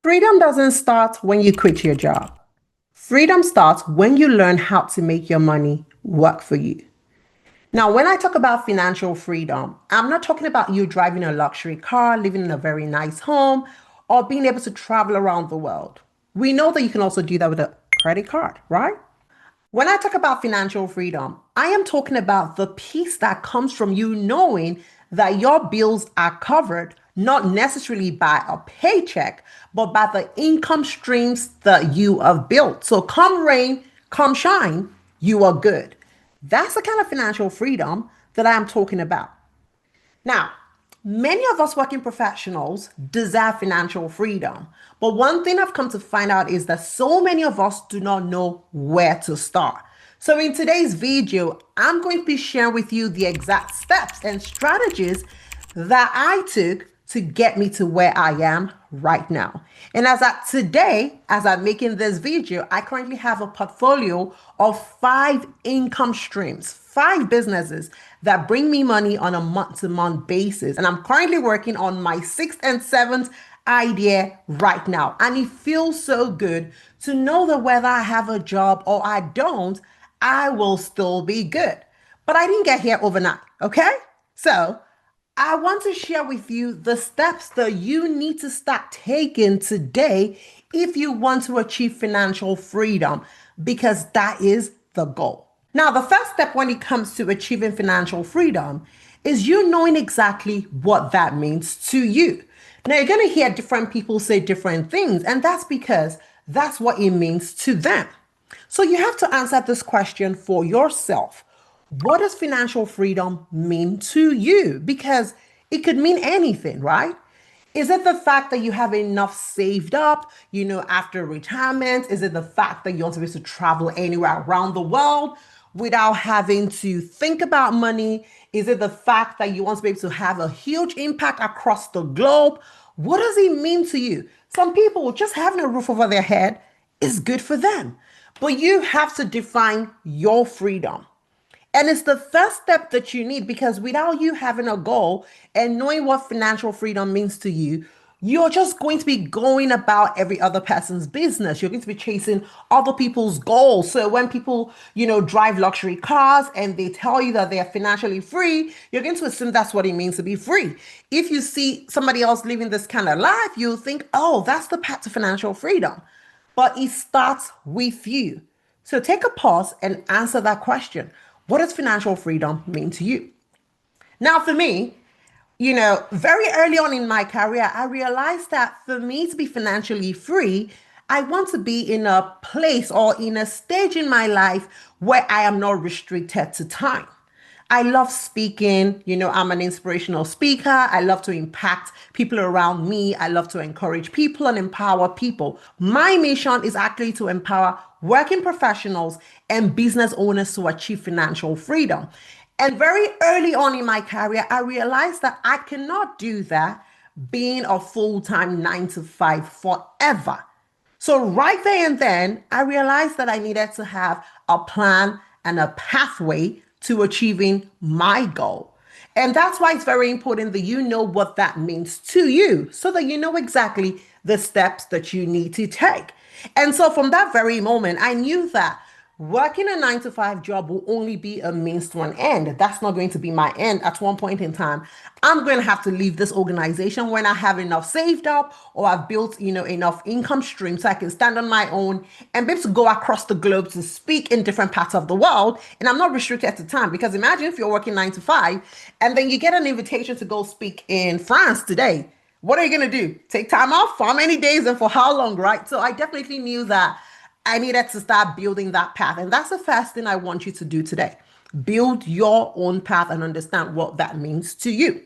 Freedom doesn't start when you quit your job. Freedom starts when you learn how to make your money work for you. Now, when I talk about financial freedom, I'm not talking about you driving a luxury car, living in a very nice home, or being able to travel around the world. We know that you can also do that with a credit card, right? When I talk about financial freedom, I am talking about the peace that comes from you knowing that your bills are covered, not necessarily by a paycheck, but by the income streams that you have built. So come rain, come shine, you are good. That's the kind of financial freedom that I am talking about. Now, many of us working professionals desire financial freedom. But one thing I've come to find out is that so many of us do not know where to start. So in today's video, I'm going to be sharing with you the exact steps and strategies that I took to get me to where I am right now. And as at today, as I'm making this video, I currently have a portfolio of 5 income streams, 5 businesses that bring me money on a month-to-month basis. And I'm currently working on my 6th and 7th idea right now. And it feels so good to know that whether I have a job or I don't, I will still be good. But I didn't get here overnight, okay? So I want to share with you the steps that you need to start taking today if you want to achieve financial freedom, because that is the goal. Now, the first step when it comes to achieving financial freedom is you knowing exactly what that means to you. Now, you're going to hear different people say different things, and that's because that's what it means to them. So you have to answer this question for yourself. What does financial freedom mean to you? Because it could mean anything, right? Is it the fact that you have enough saved up, after retirement? Is it the fact that you want to be able to travel anywhere around the world without having to think about money? Is it the fact that you want to be able to have a huge impact across the globe? What does it mean to you? Some people, just having a roof over their head is good for them, but you have to define your freedom. And it's the first step that you need, because without you having a goal and knowing what financial freedom means to you, you're just going to be going about every other person's business. You're going to be chasing other people's goals. So when people, drive luxury cars and they tell you that they are financially free, you're going to assume that's what it means to be free. If you see somebody else living this kind of life, you'll think, oh, that's the path to financial freedom. But it starts with you. So take a pause and answer that question. What does financial freedom mean to you? Now, for me, very early on in my career, I realized that for me to be financially free, I want to be in a place or in a stage in my life where I am not restricted to time. I love speaking. I'm an inspirational speaker. I love to impact people around me. I love to encourage people and empower people. My mission is actually to empower working professionals and business owners to achieve financial freedom. And very early on in my career, I realized that I cannot do that being a full-time 9 to 5 forever. So right there and then, I realized that I needed to have a plan and a pathway to achieving my goal. And that's why it's very important that you know what that means to you, so that you know exactly the steps that you need to take. And so from that very moment, I knew that working a 9 to 5 job will only be a means to an end. That's not going to be my end. At one point in time, I'm going to have to leave this organization when I have enough saved up, or I've built, enough income stream so I can stand on my own and be able to go across the globe to speak in different parts of the world. And I'm not restricted to time, because imagine if you're working 9 to 5 and then you get an invitation to go speak in France today. What are you going to do? Take time off? For how many days and for how long, right? So I definitely knew that I needed to start building that path. And that's the first thing I want you to do today. Build your own path and understand what that means to you,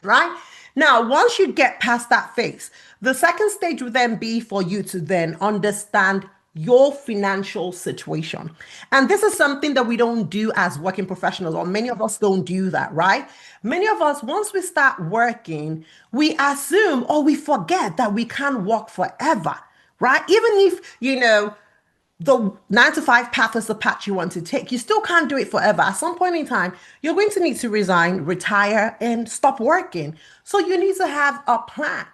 right? Now, once you get past that phase, the second stage would then be for you to then understand your financial situation. And this is something that we don't do as working professionals, or many of us don't do that, right? Many of us, once we start working, we assume or we forget that we can't work forever, right? Even if, the 9 to 5 path is the path you want to take, you still can't do it forever. At some point in time, you're going to need to resign, retire, and stop working. So you need to have a plan.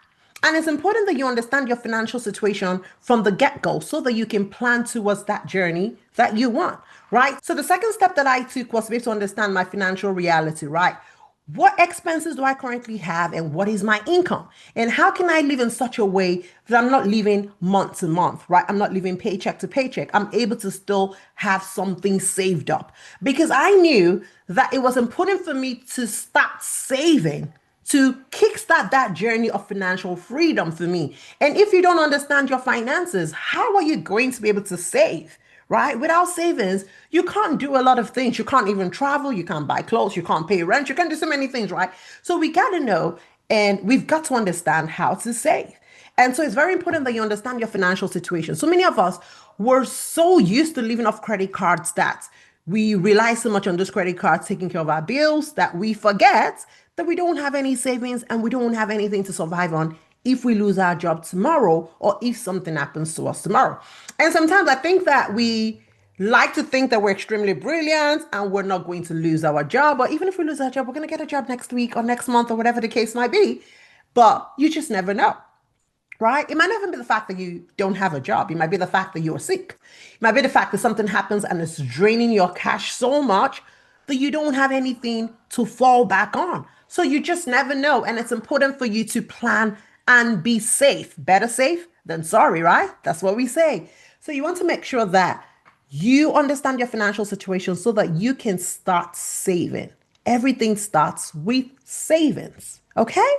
And it's important that you understand your financial situation from the get go so that you can plan towards that journey that you want, right? So the second step that I took was to be able to understand my financial reality, right? What expenses do I currently have and what is my income? And how can I live in such a way that I'm not living month to month, right? I'm not living paycheck to paycheck. I'm able to still have something saved up because I knew that it was important for me to start saving to kickstart that journey of financial freedom for me. And if you don't understand your finances, how are you going to be able to save? Right? Without savings, you can't do a lot of things. You can't even travel. You can't buy clothes. You can't pay rent. You can't do so many things, right? So we got to know and we've got to understand how to save. And so it's very important that you understand your financial situation. So many of us were so used to living off credit cards that we rely so much on those credit cards taking care of our bills that we forget that we don't have any savings and we don't have anything to survive on if we lose our job tomorrow or if something happens to us tomorrow. And sometimes I think that we like to think that we're extremely brilliant and we're not going to lose our job. Or even if we lose our job, we're going to get a job next week or next month or whatever the case might be. But you just never know, right? It might not even be the fact that you don't have a job. It might be the fact that you're sick. It might be the fact that something happens and it's draining your cash so much that you don't have anything to fall back on. So you just never know. And it's important for you to plan and be safe. Better safe than sorry, right? That's what we say. So you want to make sure that you understand your financial situation so that you can start saving. Everything starts with savings. Okay?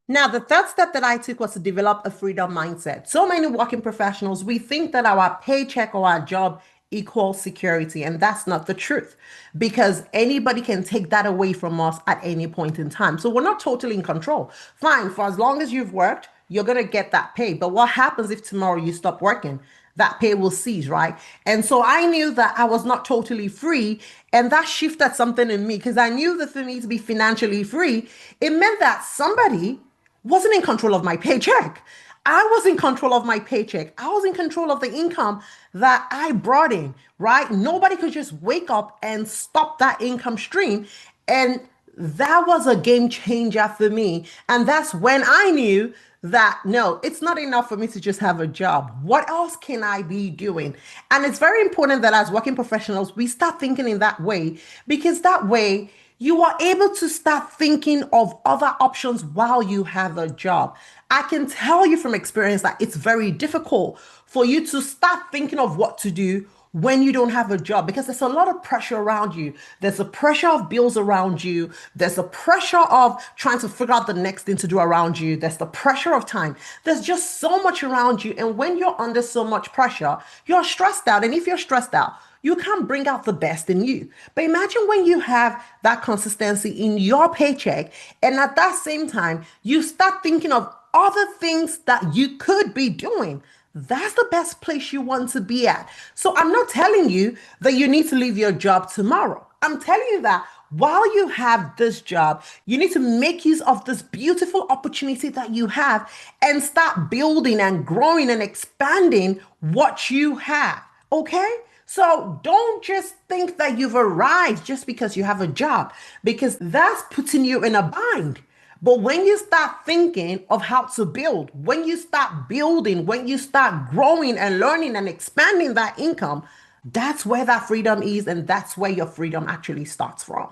Now, the third step that I took was to develop a freedom mindset. So many working professionals, we think that our paycheck or our job equals security, and that's not the truth because anybody can take that away from us at any point in time. So we're not totally in control. Fine, for as long as you've worked, you're going to get that pay. But what happens if tomorrow you stop working? That pay will cease, right? And so I knew that I was not totally free, and that shifted something in me because I knew that for me to be financially free, it meant that somebody wasn't in control of my paycheck. I was in control of my paycheck. I was in control of the income that I brought in, right? Nobody could just wake up and stop that income stream. And that was a game changer for me. And that's when I knew that no, it's not enough for me to just have a job. What else can I be doing? And it's very important that as working professionals, we start thinking in that way because that way, you are able to start thinking of other options while you have a job. I can tell you from experience that it's very difficult for you to start thinking of what to do when you don't have a job because there's a lot of pressure around you. There's a pressure of bills around you. There's a pressure of trying to figure out the next thing to do around you. There's the pressure of time. There's just so much around you. And when you're under so much pressure, you're stressed out. And if you're stressed out, you can't bring out the best in you. But imagine when you have that consistency in your paycheck, and at that same time, you start thinking of other things that you could be doing. That's the best place you want to be at. So I'm not telling you that you need to leave your job tomorrow. I'm telling you that while you have this job, you need to make use of this beautiful opportunity that you have and start building and growing and expanding what you have. Okay? So don't just think that you've arrived just because you have a job, because that's putting you in a bind. But when you start thinking of how to build, when you start building, when you start growing and learning and expanding that income, that's where that freedom is. And that's where your freedom actually starts from.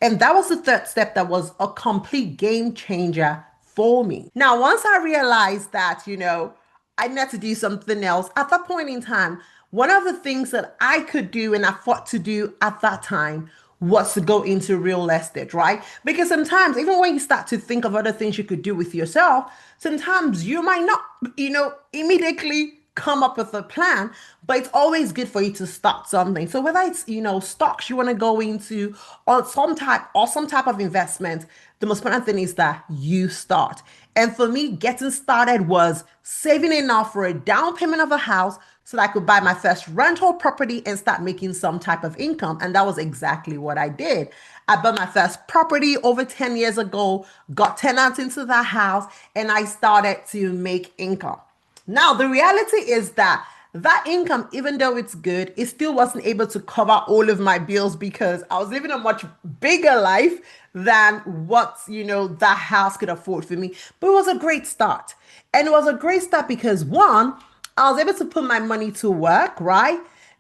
And that was the third step that was a complete game changer for me. Now, once I realized that, I need to do something else at that point in time, one of the things that I could do and I thought to do at that time was to go into real estate, right? Because sometimes, even when you start to think of other things you could do with yourself, sometimes you might not, immediately come up with a plan, but it's always good for you to start something. So whether it's, stocks you want to go into or some type of investment, the most important thing is that you start. And for me, getting started was saving enough for a down payment of a house so that I could buy my first rental property and start making some type of income. And that was exactly what I did. I bought my first property over 10 years ago, got tenants into the house, and I started to make income. Now, the reality is that that income, even though it's good, it still wasn't able to cover all of my bills because I was living a much bigger life than what, that house could afford for me. But it was a great start. And it was a great start because one, I was able to put my money to work, right?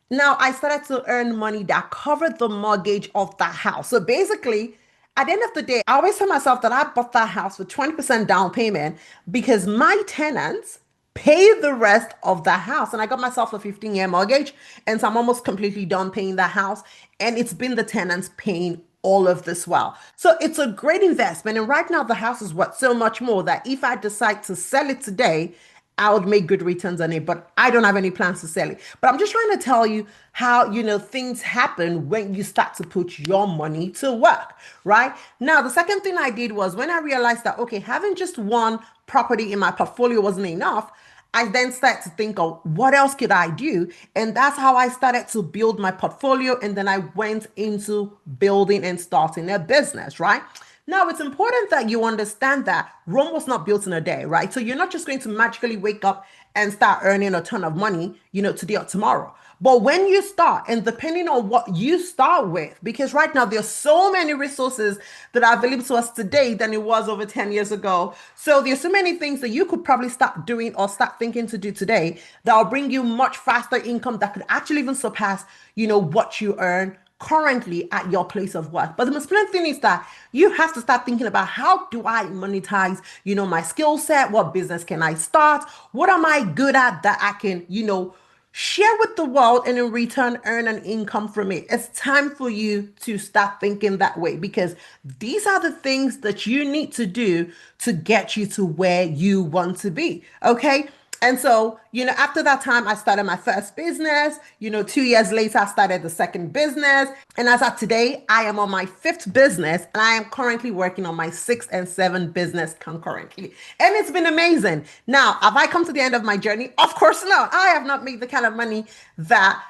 Now I started to earn money that covered the mortgage of that house. So basically, at the end of the day, I always tell myself that I bought that house for 20% down payment because my tenants pay the rest of the house. And I got myself a 15-year mortgage. And so I'm almost completely done paying the house. And it's been the tenants paying all of this well. So it's a great investment. And right now, the house is worth so much more that if I decide to sell it today, I would make good returns on it, but I don't have any plans to sell it. But I'm just trying to tell you how, things happen when you start to put your money to work, right? Now, the second thing I did was when I realized that, okay, having just one property in my portfolio wasn't enough, I then started to think of what else could I do? And that's how I started to build my portfolio. And then I went into building and starting a business, right? Now, it's important that you understand that Rome was not built in a day, right? So you're not just going to magically wake up and start earning a ton of money, today or tomorrow. But when you start, and depending on what you start with, because right now there's so many resources that are available to us today than it was over 10 years ago. So there's so many things that you could probably start doing or start thinking to do today that will bring you much faster income that could actually even surpass, what you earn currently at your place of work. But the most important thing is that you have to start thinking about how do I monetize, my skill set? What business can I start? What am I good at that I can, share with the world and in return earn an income from it? It's time for you to start thinking that way because these are the things that you need to do to get you to where you want to be. Okay. And so, after that time, I started my first business. 2 years later, I started the second business. And as of today, I am on my fifth business and I am currently working on my sixth and seventh business concurrently. And it's been amazing. Now, have I come to the end of my journey? Of course not. I have not made the kind of money that,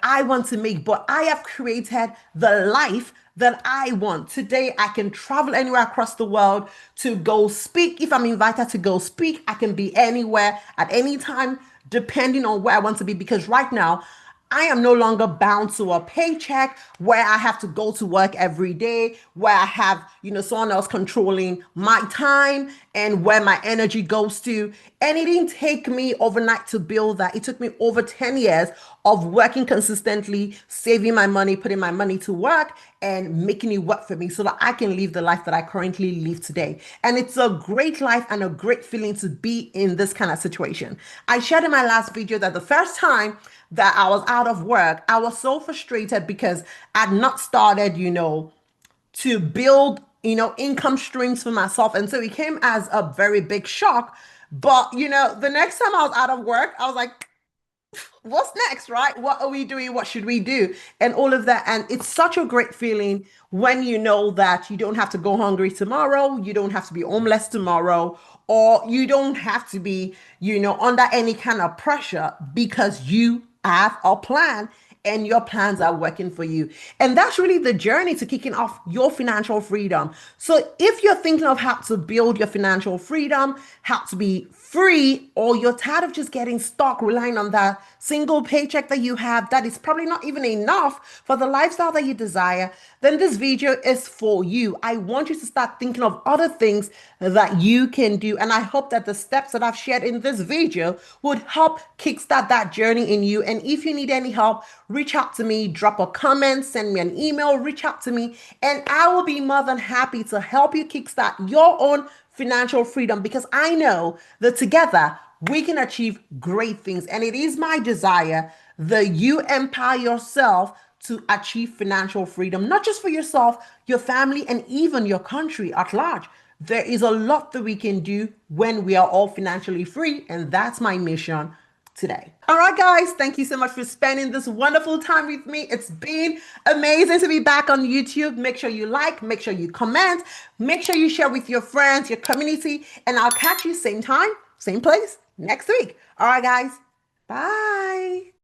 I want to make, but I have created the life that I want. Today, I can travel anywhere across the world to go speak. If I'm invited to go speak, I can be anywhere at any time, depending on where I want to be. Because right now, I am no longer bound to a paycheck where I have to go to work every day, where I have, someone else controlling my time and where my energy goes to. And it didn't take me overnight to build that. It took me over 10 years of working consistently, saving my money, putting my money to work and making it work for me so that I can live the life that I currently live today. And it's a great life and a great feeling to be in this kind of situation. I shared in my last video that the first time that I was out of work, I was so frustrated because I'd not started, to build, income streams for myself. And so it came as a very big shock. But, the next time I was out of work, I was like, what's next, right? What are we doing? What should we do? And all of that. And it's such a great feeling when you know that you don't have to go hungry tomorrow, you don't have to be homeless tomorrow, or you don't have to be, under any kind of pressure because you have a plan and your plans are working for you. And that's really the journey to kicking off your financial freedom. So if you're thinking of how to build your financial freedom, how to be free, or you're tired of just getting stuck relying on that single paycheck that you have that is probably not even enough for the lifestyle that you desire, then this video is for you. I want you to start thinking of other things that you can do. And I hope that the steps that I've shared in this video would help kickstart that journey in you. And if you need any help, reach out to me, drop a comment, send me an email, reach out to me, and I will be more than happy to help you kickstart your own financial freedom because I know that together we can achieve great things. And it is my desire that you empower yourself to achieve financial freedom, not just for yourself, your family, and even your country at large. There is a lot that we can do when we are all financially free, and that's my mission today. All right, guys, thank you so much for spending this wonderful time with me. It's been amazing to be back on YouTube. Make sure you like, make sure you comment, make sure you share with your friends, your community, and I'll catch you same time, same place next week. All right, guys, bye.